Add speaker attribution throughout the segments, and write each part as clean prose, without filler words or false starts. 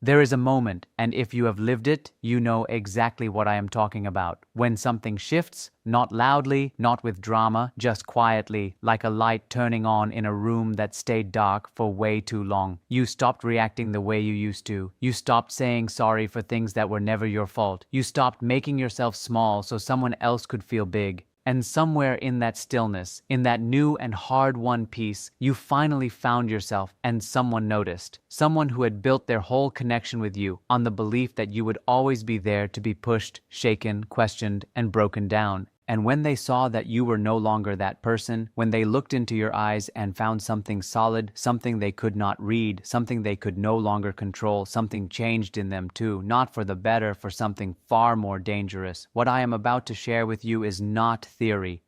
Speaker 1: There is a moment, and if you have lived it, you know exactly what I am talking about. When something shifts, not loudly, not with drama, just quietly, like a light turning on in a room that stayed dark for way too long. You stopped reacting the way you used to. You stopped saying sorry for things that were never your fault. You stopped making yourself small so someone else could feel big. And somewhere in that stillness, in that new and hard-won peace, you finally found yourself, and someone noticed. Someone who had built their whole connection with you on the belief that you would always be there to be pushed, shaken, questioned, and broken down. And when they saw that you were no longer that person, when they looked into your eyes and found something solid, something they could not read, something they could no longer control, something changed in them too, not for the better, for something far more dangerous. What I am about to share with you is not theory.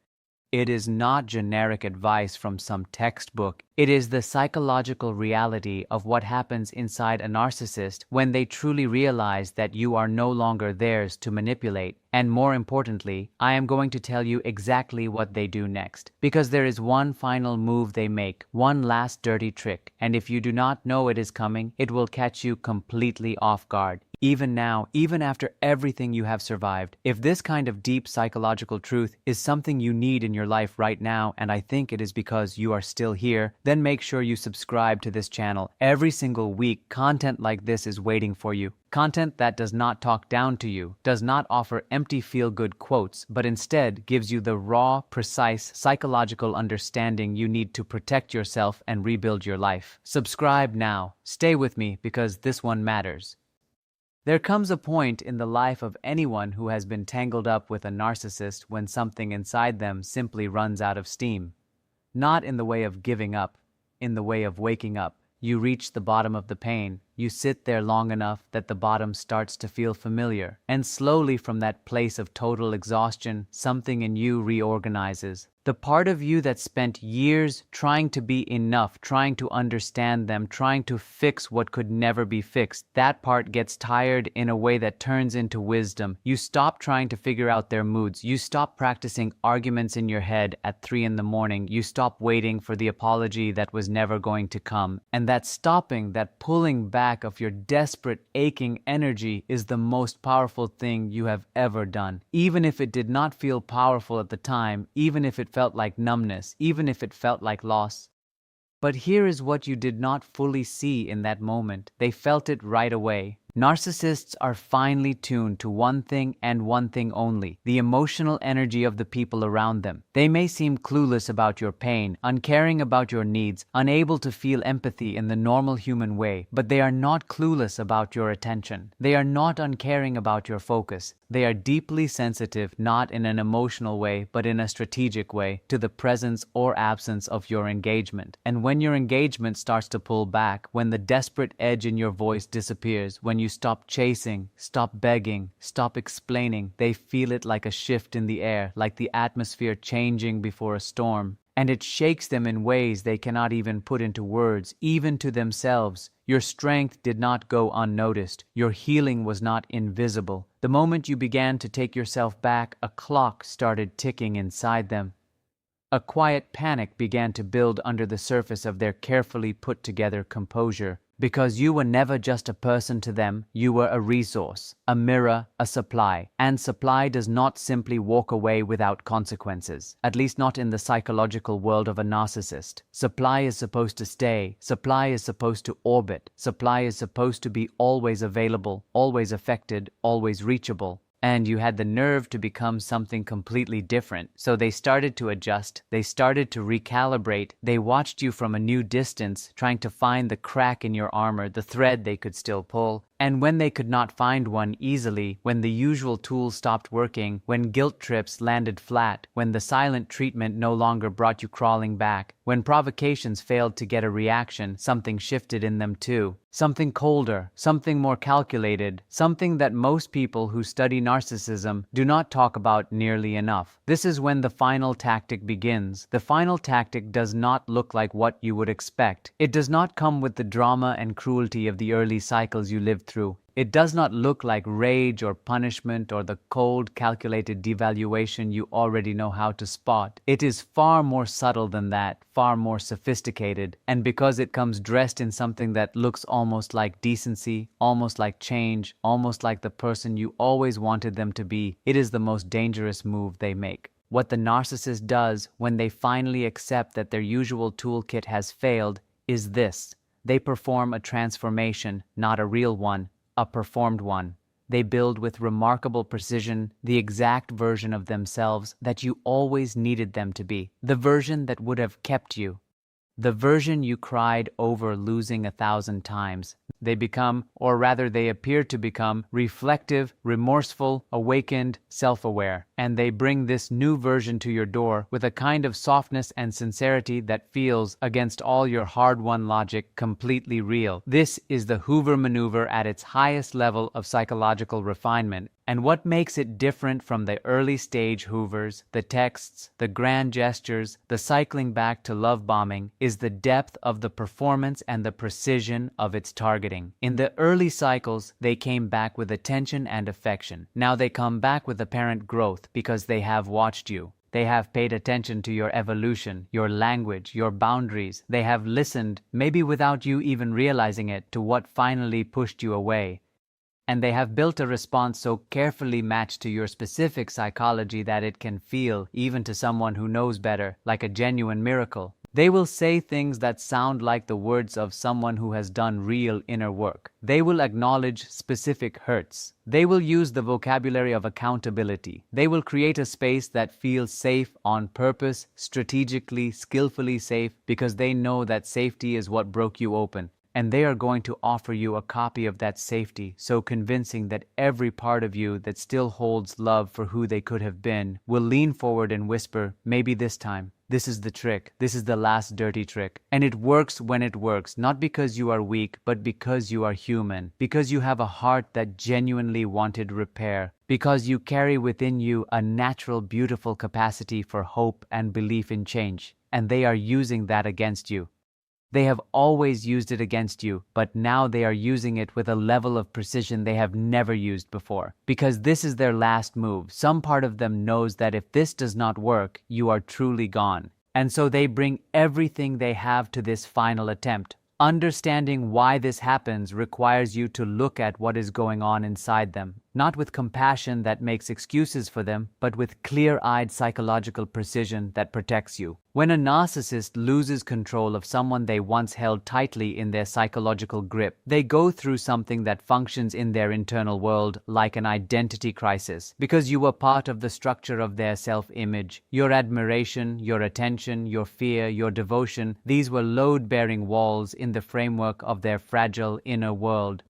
Speaker 1: It is not generic advice from some textbook. It is the psychological reality of what happens inside a narcissist when they truly realize that you are no longer theirs to manipulate. And more importantly, I am going to tell you exactly what they do next. Because there is one final move they make, one last dirty trick, and if you do not know it is coming, it will catch you completely off guard. Even now, even after everything you have survived, if this kind of deep psychological truth is something you need in your life right now, and I think it is because you are still here, then make sure you subscribe to this channel. Every single week, content like this is waiting for you. Content that does not talk down to you, does not offer empty feel-good quotes, but instead gives you the raw, precise, psychological understanding you need to protect yourself and rebuild your life. Subscribe now. Stay with me because this one matters. There comes a point in the life of anyone who has been tangled up with a narcissist when something inside them simply runs out of steam. Not in the way of giving up, in the way of waking up. You reach the bottom of the pain. You sit there long enough that the bottom starts to feel familiar. And slowly from that place of total exhaustion, something in you reorganizes. The part of you that spent years trying to be enough, trying to understand them, trying to fix what could never be fixed, that part gets tired in a way that turns into wisdom. You stop trying to figure out their moods. You stop practicing arguments in your head at 3 in the morning. You stop waiting for the apology that was never going to come. And that stopping, that pulling back of your desperate, aching energy is the most powerful thing you have ever done. Even if it did not feel powerful at the time, even if it felt like numbness, even if it felt like loss. But here is what you did not fully see in that moment. They felt it right away. Narcissists are finely tuned to one thing and one thing only, the emotional energy of the people around them. They may seem clueless about your pain, uncaring about your needs, unable to feel empathy in the normal human way, but they are not clueless about your attention. They are not uncaring about your focus. They are deeply sensitive, not in an emotional way, but in a strategic way, to the presence or absence of your engagement. And when your engagement starts to pull back, when the desperate edge in your voice disappears, when you stop chasing, stop begging, stop explaining, they feel it like a shift in the air, like the atmosphere changing before a storm. And it shakes them in ways they cannot even put into words, even to themselves. Your strength did not go unnoticed. Your healing was not invisible. The moment you began to take yourself back, a clock started ticking inside them. A quiet panic began to build under the surface of their carefully put-together composure. Because you were never just a person to them, you were a resource, a mirror, a supply. And supply does not simply walk away without consequences, at least not in the psychological world of a narcissist. Supply is supposed to stay, supply is supposed to orbit, supply is supposed to be always available, always affected, always reachable. And you had the nerve to become something completely different. So they started to adjust, they started to recalibrate, they watched you from a new distance, trying to find the crack in your armor, the thread they could still pull. And when they could not find one easily, when the usual tools stopped working, when guilt trips landed flat, when the silent treatment no longer brought you crawling back, when provocations failed to get a reaction, something shifted in them too. Something colder, something more calculated, something that most people who study narcissism do not talk about nearly enough. This is when the final tactic begins. The final tactic does not look like what you would expect. It does not come with the drama and cruelty of the early cycles you lived it through. It does not look like rage or punishment or the cold, calculated devaluation you already know how to spot. It is far more subtle than that, far more sophisticated, and because it comes dressed in something that looks almost like decency, almost like change, almost like the person you always wanted them to be, it is the most dangerous move they make. What the narcissist does when they finally accept that their usual toolkit has failed is this. They perform a transformation, not a real one, a performed one. They build with remarkable precision the exact version of themselves that you always needed them to be, the version that would have kept you, the version you cried over losing 1,000 times. They become, or rather they appear to become, reflective, remorseful, awakened, self-aware. And they bring this new version to your door with a kind of softness and sincerity that feels, against all your hard-won logic, completely real. This is the Hoover maneuver at its highest level of psychological refinement. And what makes it different from the early stage Hoovers, the texts, the grand gestures, the cycling back to love bombing, is the depth of the performance and the precision of its targeting. In the early cycles, they came back with attention and affection. Now they come back with apparent growth because they have watched you. They have paid attention to your evolution, your language, your boundaries. They have listened, maybe without you even realizing it, to what finally pushed you away. And they have built a response so carefully matched to your specific psychology that it can feel, even to someone who knows better, like a genuine miracle. They will say things that sound like the words of someone who has done real inner work. They will acknowledge specific hurts. They will use the vocabulary of accountability. They will create a space that feels safe on purpose, strategically, skillfully safe, because they know that safety is what broke you open. And they are going to offer you a copy of that safety, so convincing that every part of you that still holds love for who they could have been will lean forward and whisper, maybe this time. This is the trick. This is the last dirty trick. And it works when it works, not because you are weak, but because you are human, because you have a heart that genuinely wanted repair, because you carry within you a natural, beautiful capacity for hope and belief in change. And they are using that against you. They have always used it against you, but now they are using it with a level of precision they have never used before. Because this is their last move. Some part of them knows that if this does not work, you are truly gone. And so they bring everything they have to this final attempt. Understanding why this happens requires you to look at what is going on inside them, not with compassion that makes excuses for them, but with clear-eyed psychological precision that protects you. When a narcissist loses control of someone they once held tightly in their psychological grip, they go through something that functions in their internal world like an identity crisis, because you were part of the structure of their self-image. Your admiration, your attention, your fear, your devotion, these were load-bearing walls in the framework of their fragile inner world.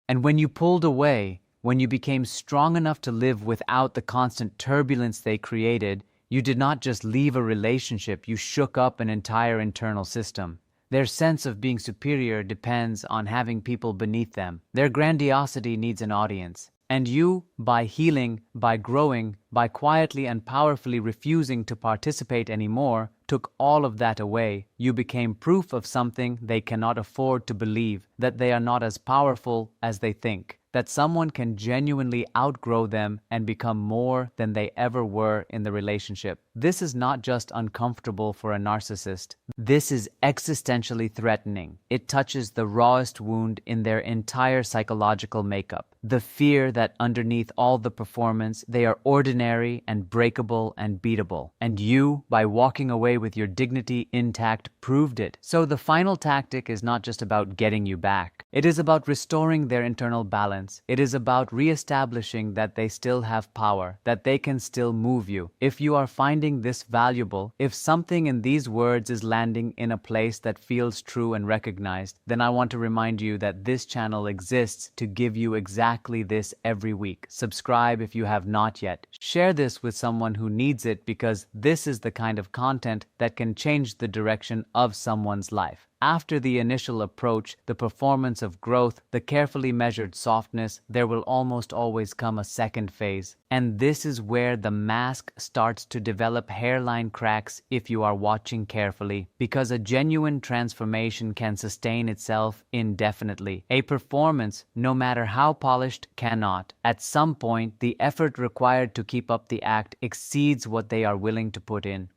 Speaker 1: And when you pulled away, when you became strong enough to live without the constant turbulence they created, you did not just leave a relationship, you shook up an entire internal system. Their sense of being superior depends on having people beneath them. Their grandiosity needs an audience. And you, by healing, by growing, by quietly and powerfully refusing to participate anymore, took all of that away. You became proof of something they cannot afford to believe, that they are not as powerful as they think, that someone can genuinely outgrow them and become more than they ever were in the relationship. This is not just uncomfortable for a narcissist. This is existentially threatening. It touches the rawest wound in their entire psychological makeup. The fear that underneath all the performance, they are ordinary and breakable and beatable. And you, by walking away with your dignity intact, proved it. So the final tactic is not just about getting you back. It is about restoring their internal balance. It is about reestablishing that they still have power, that they can still move you. If you are finding this valuable, if something in these words is landing in a place that feels true and recognized, then I want to remind you that this channel exists to give you exactly this every week. Subscribe if you have not yet. Share this with someone who needs it, because this is the kind of content that can change the direction of someone's life. After the initial approach, the performance of growth, the carefully measured softness, there will almost always come a second phase. And this is where the mask starts to develop hairline cracks if you are watching carefully, because a genuine transformation can sustain itself indefinitely. A performance, no matter how polished, cannot. At some point, the effort required to keep up the act exceeds what they are willing to put in.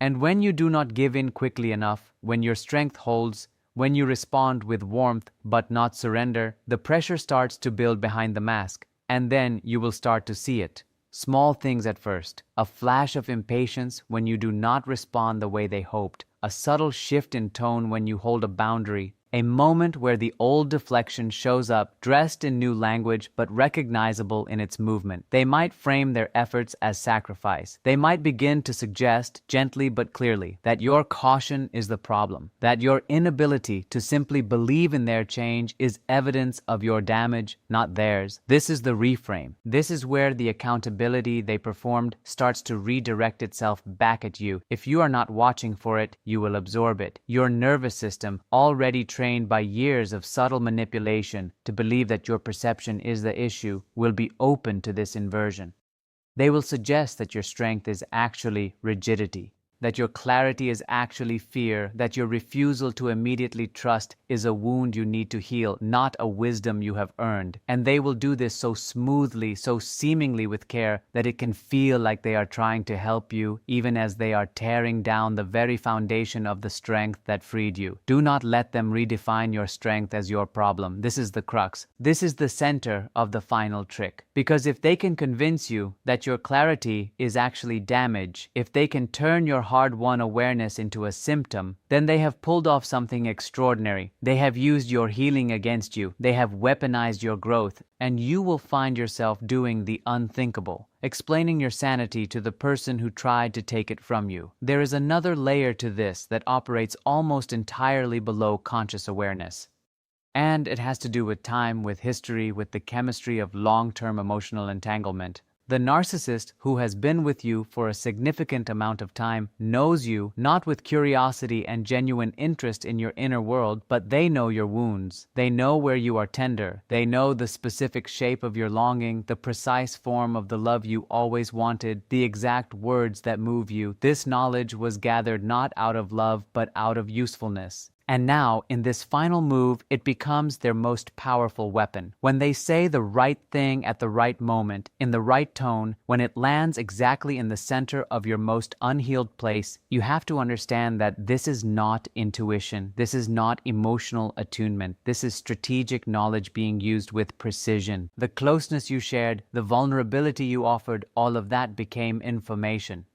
Speaker 1: And when you do not give in quickly enough, when your strength holds, when you respond with warmth but not surrender, the pressure starts to build behind the mask, and then you will start to see it. Small things at first, a flash of impatience when you do not respond the way they hoped, a subtle shift in tone when you hold a boundary, a moment where the old deflection shows up, dressed in new language but recognizable in its movement. They might frame their efforts as sacrifice. They might begin to suggest, gently but clearly, that your caution is the problem, that your inability to simply believe in their change is evidence of your damage, not theirs. This is the reframe. This is where the accountability they performed starts to redirect itself back at you. If you are not watching for it, you will absorb it. Your nervous system, already trained by years of subtle manipulation to believe that your perception is the issue, will be open to this inversion. They will suggest that your strength is actually rigidity, that your clarity is actually fear, that your refusal to immediately trust is a wound you need to heal, not a wisdom you have earned. And they will do this so smoothly, so seemingly with care, that it can feel like they are trying to help you, even as they are tearing down the very foundation of the strength that freed you. Do not let them redefine your strength as your problem. This is the crux. This is the center of the final trick. Because if they can convince you that your clarity is actually damage, if they can turn your hard-won awareness into a symptom, then they have pulled off something extraordinary. They have used your healing against you. They have weaponized your growth, and you will find yourself doing the unthinkable, explaining your sanity to the person who tried to take it from you. There is another layer to this that operates almost entirely below conscious awareness. And it has to do with time, with history, with the chemistry of long-term emotional entanglement. The narcissist who has been with you for a significant amount of time knows you not with curiosity and genuine interest in your inner world, but they know your wounds. They know where you are tender. They know the specific shape of your longing, the precise form of the love you always wanted, the exact words that move you. This knowledge was gathered not out of love, but out of usefulness. And now, in this final move, it becomes their most powerful weapon. When they say the right thing at the right moment, in the right tone, when it lands exactly in the center of your most unhealed place, you have to understand that this is not intuition. This is not emotional attunement. This is strategic knowledge being used with precision. The closeness you shared, the vulnerability you offered, all of that became information.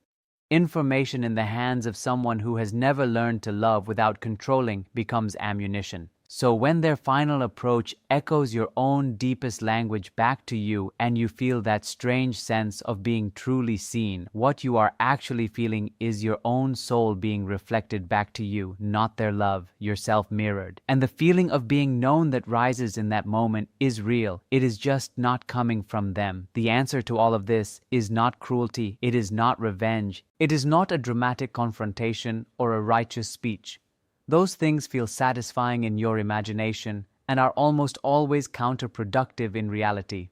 Speaker 1: Information in the hands of someone who has never learned to love without controlling becomes ammunition. So when their final approach echoes your own deepest language back to you and you feel that strange sense of being truly seen, what you are actually feeling is your own soul being reflected back to you, not their love, yourself mirrored. And the feeling of being known that rises in that moment is real. It is just not coming from them. The answer to all of this is not cruelty. It is not revenge. It is not a dramatic confrontation or a righteous speech. Those things feel satisfying in your imagination and are almost always counterproductive in reality.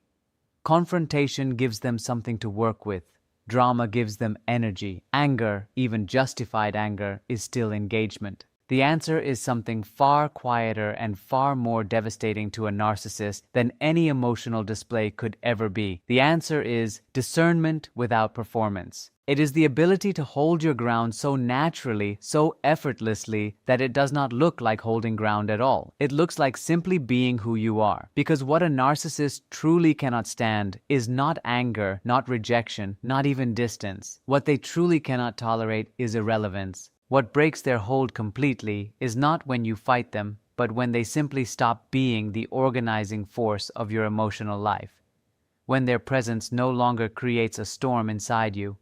Speaker 1: Confrontation gives them something to work with. Drama gives them energy. Anger, even justified anger, is still engagement. The answer is something far quieter and far more devastating to a narcissist than any emotional display could ever be. The answer is discernment without performance. It is the ability to hold your ground so naturally, so effortlessly, that it does not look like holding ground at all. It looks like simply being who you are. Because what a narcissist truly cannot stand is not anger, not rejection, not even distance. What they truly cannot tolerate is irrelevance. What breaks their hold completely is not when you fight them, but when they simply stop being the organizing force of your emotional life. When their presence no longer creates a storm inside you.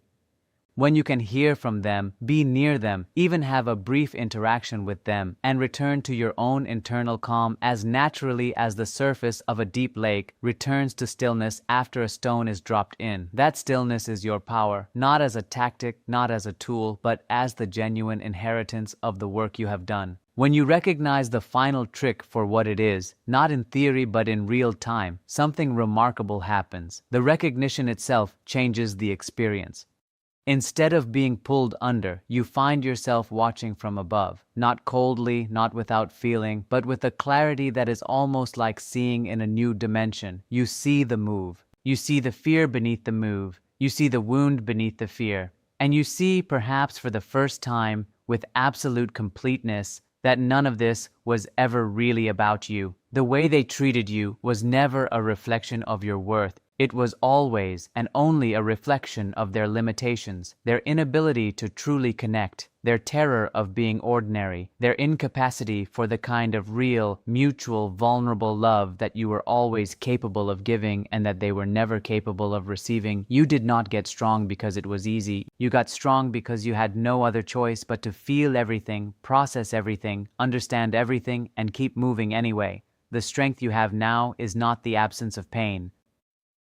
Speaker 1: When you can hear from them, be near them, even have a brief interaction with them, and return to your own internal calm as naturally as the surface of a deep lake returns to stillness after a stone is dropped in. That stillness is your power, not as a tactic, not as a tool, but as the genuine inheritance of the work you have done. When you recognize the final trick for what it is, not in theory but in real time, something remarkable happens. The recognition itself changes the experience. Instead of being pulled under, you find yourself watching from above, not coldly, not without feeling, but with a clarity that is almost like seeing in a new dimension. You see the move. You see the fear beneath the move. You see the wound beneath the fear. And you see, perhaps for the first time, with absolute completeness, that none of this was ever really about you. The way they treated you was never a reflection of your worth. It was always and only a reflection of their limitations, their inability to truly connect, their terror of being ordinary, their incapacity for the kind of real, mutual, vulnerable love that you were always capable of giving and that they were never capable of receiving. You did not get strong because it was easy. You got strong because you had no other choice but to feel everything, process everything, understand everything, and keep moving anyway. The strength you have now is not the absence of pain.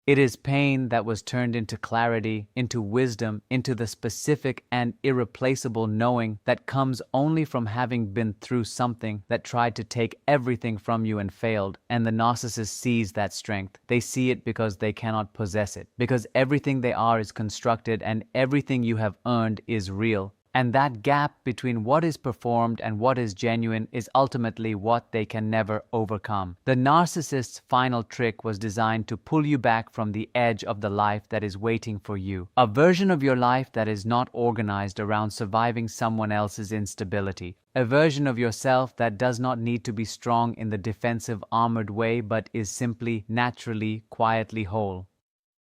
Speaker 1: It is pain that was turned into clarity, into wisdom, into the specific and irreplaceable knowing that comes only from having been through something that tried to take everything from you and failed. And the narcissist sees that strength. They see it because they cannot possess it, because everything they are is constructed and everything you have earned is real. And that gap between what is performed and what is genuine is ultimately what they can never overcome. The narcissist's final trick was designed to pull you back from the edge of the life that is waiting for you. A version of your life that is not organized around surviving someone else's instability. A version of yourself that does not need to be strong in the defensive, armored way, but is simply, naturally, quietly whole.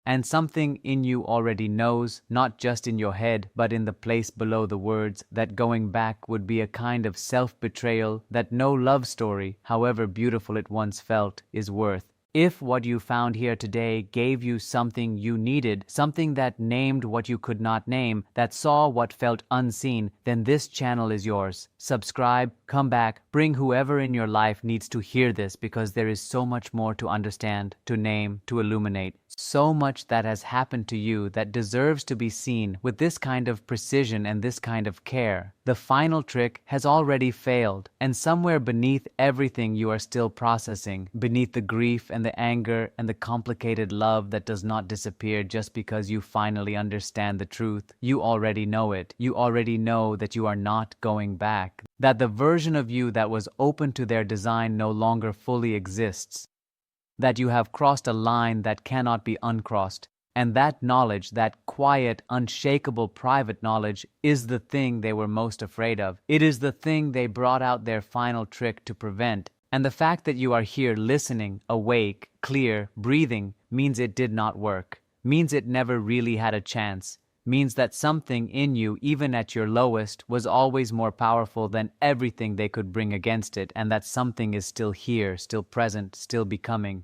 Speaker 1: And something in you already knows, not just in your head, but in the place below the words, that going back would be a kind of self-betrayal that no love story, however beautiful it once felt, is worth. If what you found here today gave you something you needed, something that named what you could not name, that saw what felt unseen, then this channel is yours. Subscribe, come back, bring whoever in your life needs to hear this, because there is so much more to understand, to name, to illuminate. So much that has happened to you that deserves to be seen with this kind of precision and this kind of care. The final trick has already failed, and somewhere beneath everything you are still processing, beneath the grief and the anger and the complicated love that does not disappear just because you finally understand the truth, you already know it. You already know that you are not going back, that the version of you that was open to their design no longer fully exists, that you have crossed a line that cannot be uncrossed. And that knowledge, that quiet, unshakable private knowledge, is the thing they were most afraid of. It is the thing they brought out their final trick to prevent. And the fact that you are here listening, awake, clear, breathing, means it did not work, means it never really had a chance, means that something in you, even at your lowest, was always more powerful than everything they could bring against it, and that something is still here, still present, still becoming.